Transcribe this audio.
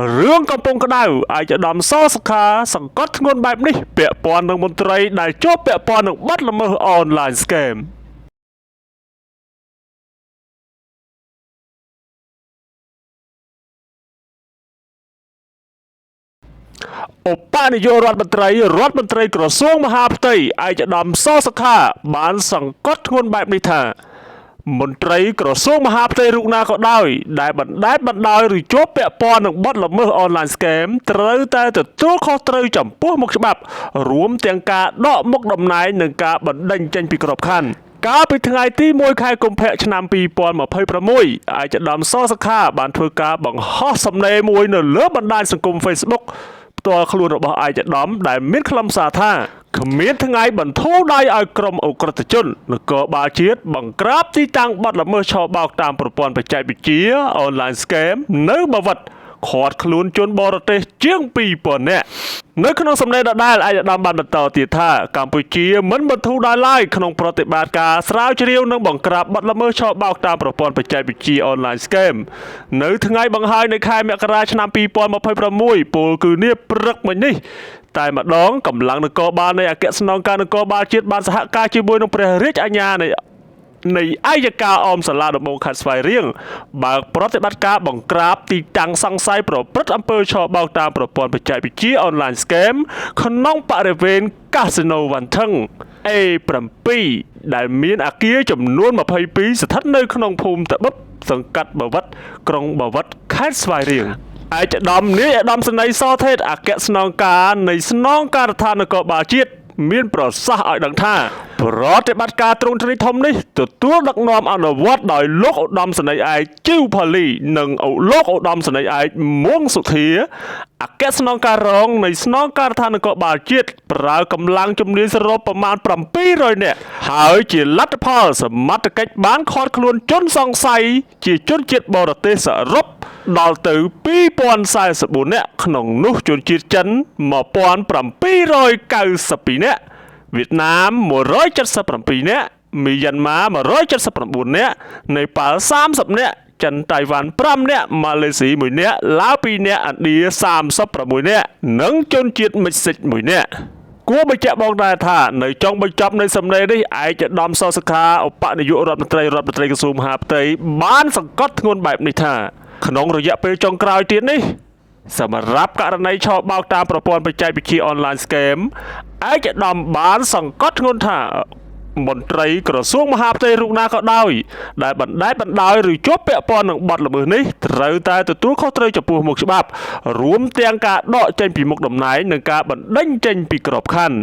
រឿងកំពុងក្តៅឯកឧត្តមសសុខាសង្កត់ធ្ងន់បែបនេះពាក់ព័ន្ធនឹងមន្ត្រីដែលជាប់ពាក់ព័ន្ធនឹងបទល្មើសអនឡាញស្កេមឧបនាយករដ្ឋមន្ត្រីក្រសួងមហាផ្ទៃឯកឧត្តមសសុខាបានសង្កត់ធ្ងន់បែបនេះថាមន្ត្រីក្រសួងមហាផ្ទៃរូបណាក៏ដោយដែលបណ្ដោយឬជាប់ពាក់ព័ន្ធនឹងបទល្មើសអនឡាញស្កេមត្រូវតែទទួលខុសត្រូវចំពោះមុខច្បាប់រួមទាំងការដកមុខតំណែងនិងការបណ្តេញចេញពីក្របខ័ណ្ឌកាលពីថ្ងៃទី1ខែកុម្ភៈឆ្នាំ2026ឯកឧត្តមសសុខាបានធ្វើការបង្ហោះសំណេរមួយនៅលើបណ្ដាញសង្គម Facebook ផ្ទាល់ខ្លួនរបស់ឯកឧត្តមដែលមានខ្លឹមសារថាគ្មានថ្ងៃបន្ធូរដៃឲ្យក្រុមអ ுக ្រិតជននគរបាលជាតិបង្ក្រាបទីតាំងបទល្មើសឆបោកតាមប្រព័ន្ធបច្ចេកវិទ្យាអនឡាញស្កេមនៅបាវិតឃាត់ខ្លួនជនបរទេសជាង 2000 នាក់នៅក្នុងសំណេរដដែលឯកឧត្តមបានបន្តទៀតថាកម្ពុជាមិនបន្ធូរដៃឡើយក្នុងប្រតិបត្តិការស្រាវជ្រាវនិងបង្ក្រាបបទល្មើសឆបោកតាមប្រព័ន្ធបច្ចេកវិទ្យាអនឡាញស្កេមនៅថ្ងៃបង្ហាញនៃខែមករាឆ្នាំ2026ពលគឺនាព្រឹកមិញនេះតែម្ដងកម្លាំងនគរបាលនៃអគ្គស្នងការនគរបាលជាតិបានសហការជាមួយនឹងព្រះរាជអាជ្ញានៃអัยការអមសាលាដំបងខេត្តស្វាយរៀងបើកប្រតិបត្តិការបង្ក្រាបទីតាំងសង្ស័យប្រព្រឹត្តអំពើឆបោកតាមប្រព័ន្ធបច្ចេកវិទ្យាអនឡាញស្កេមក្នុងបរិវេណកាស៊ីណូវ៉ាន់ថឹង A7 ដែលមានអគារចំនួន22ស្ថិតនៅក្នុងភូមិតបិបសង្កាត់បាវិតក្រុងបាវិតខេត្តស្វាយរៀងឯកឧត្តមនាយឧត្តមសេនីយ៍សថេតអគ្គស្នងការនៃស្នងការដ្ឋាននគរបាលជាតិមានប្រសាសន៍ឲ្យដឹងថាប្រតិបត្តិការទ្រង់ទ្រាយធំនេះទទួលដឹកនាំអនុវត្តដោយលោកឧត្តមសេនីយ៍ឯកជីវផាលីនិងលោកឧត្តមសេនីយ៍ឯកមួងសុធាអគ្គស្នងការរងនៃស្នងការដ្ឋាននគរបាលជាតិប្រើកម្លាំងជំនាញសរុបប្រមាណ700នាក់ហើយជាលទ្ធផលសមត្ថកិច្ចបានឃាត់ខ្លួនជនសង្ស័យជាជនជាតិបរទេសសរុបដល់ទៅ2044នាក់ក្នុងនោះជនជាតិចិន1792នាក់វៀតណាម177នាក់មីយ៉ាន់ម៉ា179នាក់នេប៉ាល់30នាក់ចិនតៃវ៉ាន់5នាក់ម៉ាឡេស៊ី1នាក់ឡាវ2នាក់ឥណ្ឌា36នាក់និងជនជាតិមិចស៊ិក1នាក់គួរបញ្ជាក់បងដែរថានៅចុងបញ្ចប់នៃសំណេរនេះឯកឧត្តមសសុខាឧបនាយករដ្ឋមន្ត្រីក្រសួងមហាផ្ទៃបានសង្កត់ធ្ងន់បែបនេះថាក្នុងរយៈពេលចុងក្រោយទៀតនេះសម្រាប់ករណីឆបោកតាមប្រព័ន្ធបច្ចេកវិទ្យាអនឡាញស្កេមឯកឧត្តមបានសង្កត់ធ្ងន់ថាមន្ត្រីក្រសួងមហាផ្ទៃរូបណាក៏ដោយដែលបណ្ដោយឬជាប់ពាក់ព័ន្ធនឹងបទល្មើសនេះត្រូវតែទទួលខុសត្រូវចំពោះមុខច្បាប់រួមទាំងការដកចេញពីមុខតំណែងនិងការបណ្តេញចេញពីក្របខ័ណ្ឌ